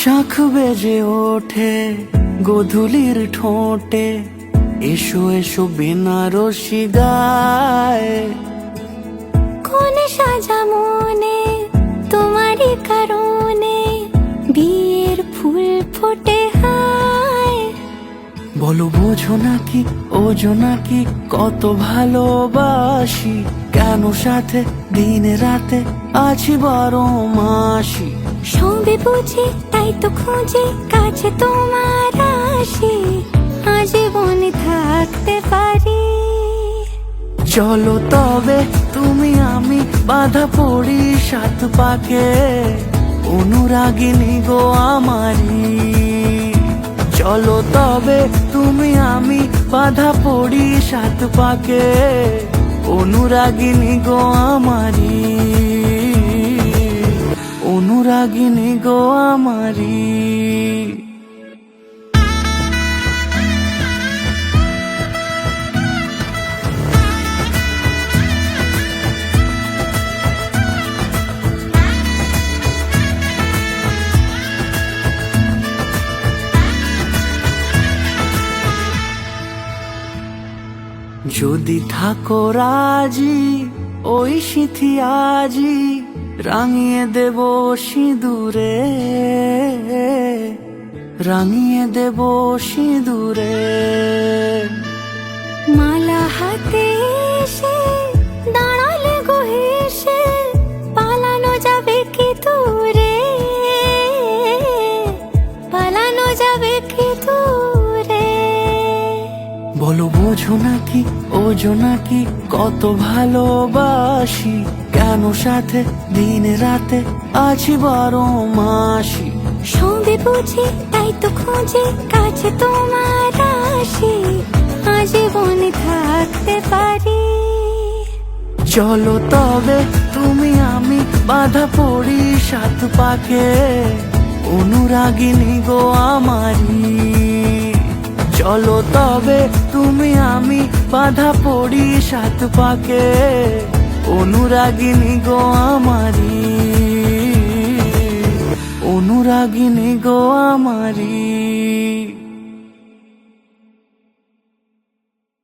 শাখ বেজে ওঠে গোধূলির ঠোঁটে, এসো এসো বেনারসি গায়। কোন সাজা মনে তোমারই কারণে, বিয়ের ফুল ফোটে হায়। বলো বোঝো নাকি ওজো নাকি কত ভালোবাসি, কেন সাথে দিন রাতে আছি 12 মাসি। সবে বুঝি তাই তো খুঁজি কাছে তোমার আসি, আজীবনে থাকতে পারি। চলো তবে তুমি আমি বাঁধা পড়ি 7 পাকে, অনুরাগিনী গো আমারি। চলো তবে তুমি আমি বাঁধা পড়ি 7 পাকে, অনুরাগিনী গো আমারি, অনুরাগিনী গো আমারি। যদি থাকো রাজি ওই সিঁথি আজি, রাঙিয়ে দেব সিঁদুরে, রাঙিয়ে দেব সিঁদুরে। মালা হাতে এসে দাঁড়ালে গো হেসে, পালানো যাবে কি দূরে, পালানো যাবে কি দূরে। বলো বোঝো নাকি ওজো নাকি কত ভালোবাসি, কেন সাথে দিন রাতে আছি 12 মাসি। সবে বুঝি তাই তো খুঁজি কাছে তোমার আসি, আজীবনে থাকতে পারি। চলো তবে তুমি আমি বাঁধা পড়ি 7 পাকে, অনুরাগিনী গো আমারি। চলো তবে তুমি আমি বাঁধা পড়ি 7 পাকে, অনুরাগিনী গো আমারি, অনুরাগিনী গো আমারি।